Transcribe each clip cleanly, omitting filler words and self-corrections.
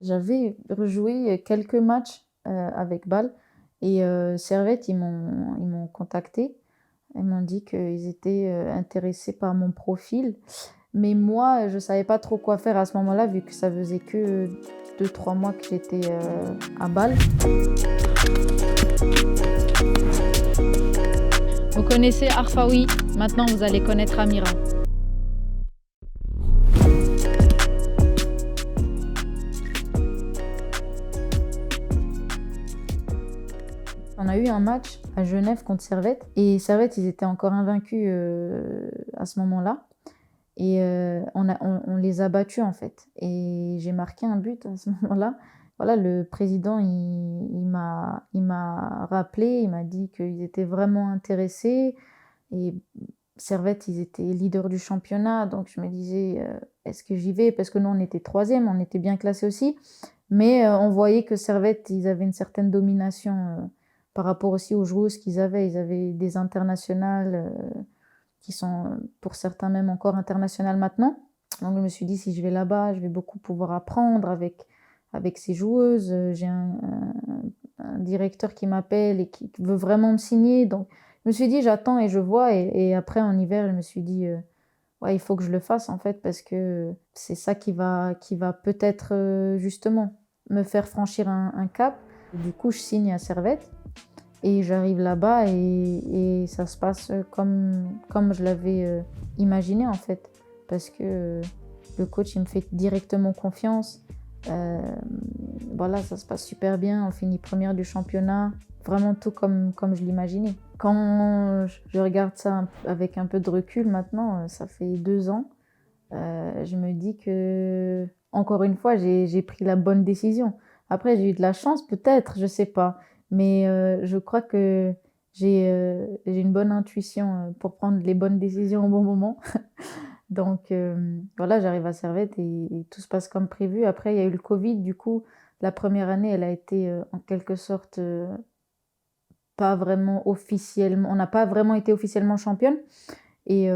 J'avais rejoué quelques matchs, avec Bâle et Servette, ils m'ont contacté. Ils m'ont dit qu'ils étaient, intéressés par mon profil. Mais moi, je savais pas trop quoi faire à ce moment-là, vu que ça faisait que 2-3 mois que j'étais, à Bâle. Vous connaissez Arfaoui, maintenant vous allez connaître Amira. On a eu un match à Genève contre Servette et Servette, ils étaient encore invaincus, à ce moment-là et on les a battus, en fait et j'ai marqué un but à ce moment-là. Voilà, le président, il m'a rappelé, il m'a dit qu'ils étaient vraiment intéressés et Servette, ils étaient leaders du championnat, donc je me disais, «Est-ce que j'y vais?» parce que nous, on était 3e, on était bien classés aussi, mais on voyait que Servette, ils avaient une certaine domination, par rapport aussi aux joueuses qu'ils avaient. Ils avaient des internationales, qui sont, pour certains même encore internationales maintenant. Donc je me suis dit: «Si je vais là-bas, je vais beaucoup pouvoir apprendre avec ces joueuses». J'ai un directeur qui m'appelle et qui veut vraiment me signer, donc je me suis dit: «J'attends et je vois» et après en hiver, je me suis dit, «Ouais, il faut que je le fasse en fait parce que c'est ça qui va peut-être, justement me faire franchir un cap». Du coup, je signe à Servette et j'arrive là-bas et ça se passe, comme je l'avais, imaginé en fait. Parce que, le coach, il me fait directement confiance. Hem, voilà, ça se passe super bien, on finit première du championnat, vraiment tout comme je l'imaginais. Quand je regarde ça avec un peu de recul maintenant, ça fait 2 ans, je me dis que encore une fois, j'ai pris la bonne décision. Après, j'ai eu de la chance peut-être, je sais pas, mais je crois que j'ai une bonne intuition, pour prendre les bonnes décisions au bon moment. Donc voilà, j'arrive à Servette et tout se passe comme prévu. Après, il y a eu le covid, du coup, la première année, elle a été, en quelque sorte, pas vraiment officiellement on n'a pas vraiment été officiellement championne et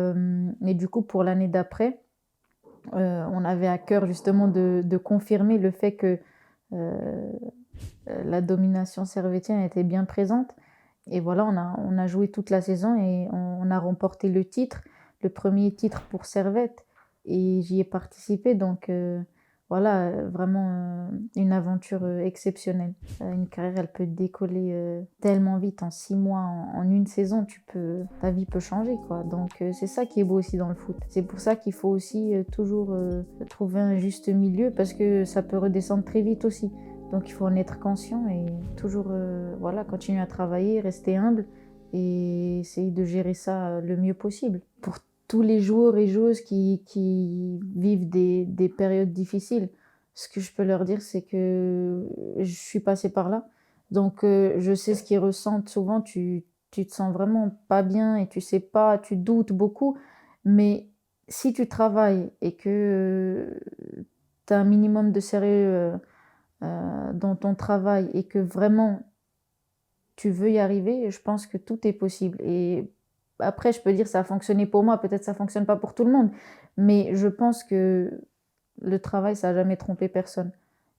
du coup, pour l'année d'après, on avait à cœur justement de confirmer le fait que, la domination servétienne était bien présente et voilà, on a joué toute la saison et on a remporté le premier titre pour Servette et j'y ai participé donc voilà, vraiment, une aventure, exceptionnelle. Une carrière, elle peut décoller, tellement vite en 6 mois, en 1 saison, ta vie peut changer quoi donc c'est ça qui est beau aussi dans le foot. C'est pour ça qu'il faut aussi, toujours, trouver un juste milieu parce que ça peut redescendre très vite aussi. Donc il faut en être conscient et toujours, voilà, continuer à travailler, rester humble et essayer de gérer ça, le mieux possible. Pour tous les joueurs et joueuses qui vivent des périodes difficiles, ce que je peux leur dire, c'est que je suis passée par là. Donc je sais ce qu'ils ressentent. Souvent, tu te sens vraiment pas bien et tu sais pas, tu doutes beaucoup. Mais si tu travailles et que, tu as un minimum de sérieux, dans ton travail et que vraiment tu veux y arriver, je pense que tout est possible et après je peux dire ça a fonctionné pour moi, peut-être ça fonctionne pas pour tout le monde, mais je pense que le travail ça a jamais trompé personne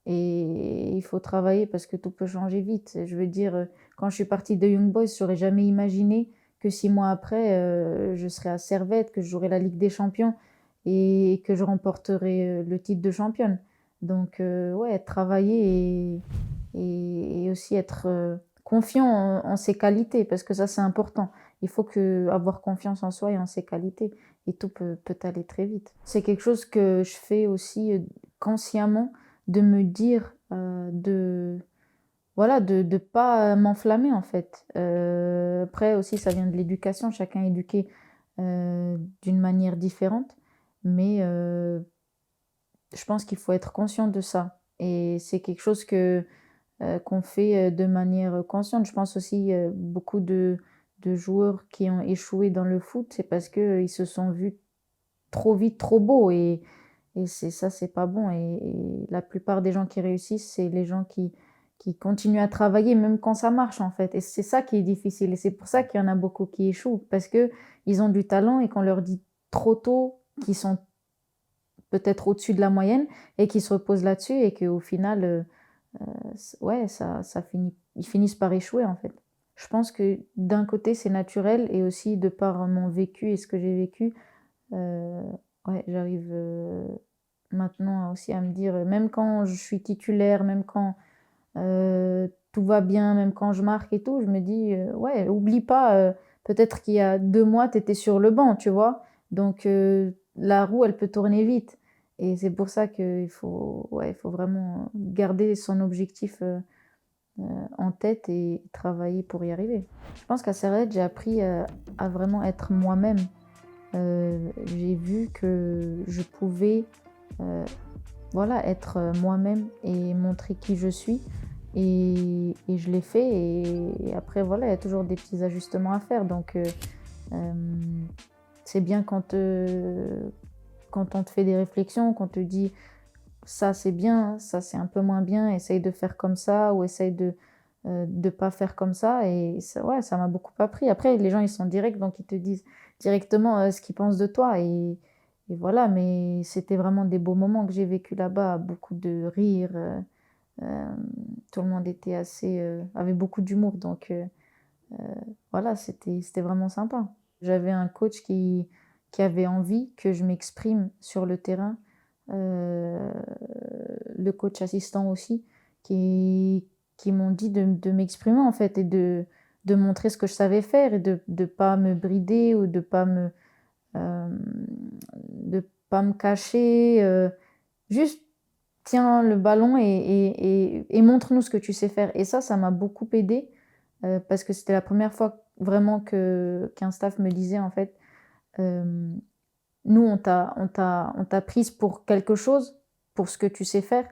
et il faut travailler parce que tout peut changer vite. Je veux dire, quand je suis partie de Young Boys, j'aurais jamais imaginé que 6 mois après, je serais à Servette, que je jouerais la Ligue des champions et que je remporterais, le titre de championne. Donc ouais, travailler et aussi être, confiant en ses qualités parce que ça, c'est important. Il faut avoir confiance en soi et en ses qualités et tout peut aller très vite. C'est quelque chose que je fais aussi, consciemment, de me dire, de voilà, de pas m'enflammer, en fait. Après aussi, ça vient de l'éducation, chacun est éduqué, d'une manière différente, mais je pense qu'il faut être conscient de ça et c'est quelque chose qu'on fait, de manière, consciente. Je pense aussi, beaucoup de joueurs qui ont échoué dans le foot, c'est parce qu'ils se sont vus trop vite, trop beaux et c'est pas bon et la plupart des gens qui réussissent, c'est les gens qui continuent à travailler même quand ça marche, en fait et c'est ça qui est difficile et c'est pour ça qu'il y en a beaucoup qui échouent parce qu'ils ont du talent et qu'on leur dit trop tôt qu'ils sont peut-être au-dessus de la moyenne et qui se reposent là-dessus et qu'au final, ouais, ils finissent par échouer en fait. Je pense que d'un côté c'est naturel et aussi de par mon vécu et ce que j'ai vécu, heu, ouais, j'arrive, maintenant aussi à me dire, même quand je suis titulaire, même quand, tout va bien, même quand je marque et tout, je me dis, «Ouais, oublie pas, peut-être qu'il y a 2 mois, tu étais sur le banc», tu vois? Donc la roue, elle peut tourner vite et c'est pour ça qu'il faut ouais, il faut vraiment garder son objectif, en tête et travailler pour y arriver. Je pense qu'à Servette, j'ai appris, à vraiment être moi-même. J'ai vu que je pouvais, heu, voilà, être, moi-même et montrer qui je suis et je l'ai fait et après voilà, il y a toujours des petits ajustements à faire donc hem, c'est bien quand on te fait des réflexions, qu'on te dit: «Ça c'est bien, ça c'est un peu moins bien, essaye de faire comme ça ou essaye de pas faire comme ça» et ça ouais, ça m'a beaucoup appris. Après les gens ils sont directs donc ils te disent directement, ce qu'ils pensent de toi et voilà, mais c'était vraiment des beaux moments que j'ai vécu là-bas, beaucoup de rires, hem, tout le monde était assez, avait beaucoup d'humour donc voilà, c'était vraiment sympa. J'avais un coach qui avait envie que je m'exprime sur le terrain, heu, le coach assistant aussi, qui m'ont dit de m'exprimer en fait et de montrer ce que je savais faire et de pas me brider ou hem, de pas me cacher, juste tiens le ballon et montre-nous ce que tu sais faire et ça m'a beaucoup aidée, parce que c'était la première fois vraiment qu'un staff me disait en fait, hem: «Nous on t'a prise pour quelque chose, pour ce que tu sais faire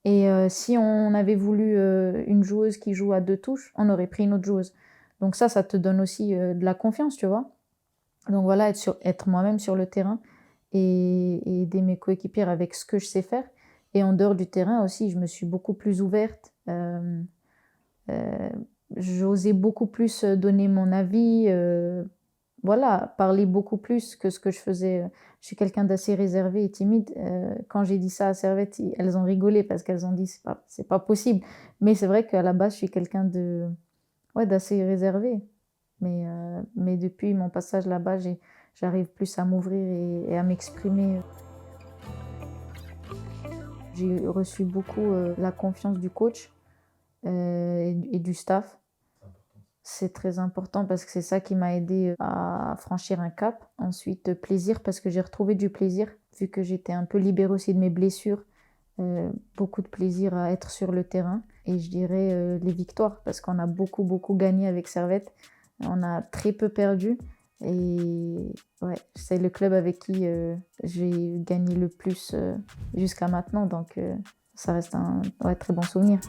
et si on avait voulu, une joueuse qui joue à 2 touches, on aurait pris une autre joueuse». Donc ça te donne aussi, de la confiance, tu vois? Donc voilà, être moi-même sur le terrain et aider mes coéquipières avec ce que je sais faire et en dehors du terrain aussi, je me suis beaucoup plus ouverte, heu, j'osais beaucoup plus, donner mon avis, voilà, parler beaucoup plus que ce que je faisais, je suis quelqu'un d'assez réservé et timide, quand j'ai dit ça à Servette, elles ont rigolé parce qu'elles ont dit: «C'est pas possible». Mais c'est vrai qu'à la base, je suis quelqu'un de ouais, d'assez réservé. Mais depuis mon passage là-bas, j'arrive plus à m'ouvrir et à m'exprimer. J'ai reçu beaucoup, la confiance du coach, et du staff. C'est très important parce que c'est ça qui m'a aidée, à franchir un cap. Ensuite, plaisir parce que j'ai retrouvé du plaisir vu que j'étais un peu libérée aussi de mes blessures. Beaucoup de plaisir à être sur le terrain et je dirais, les victoires parce qu'on a beaucoup, beaucoup gagné avec Servette. On a très peu perdu et ouais, c'est le club avec qui, j'ai gagné le plus, jusqu'à maintenant donc ça reste un ouais, très bon souvenir.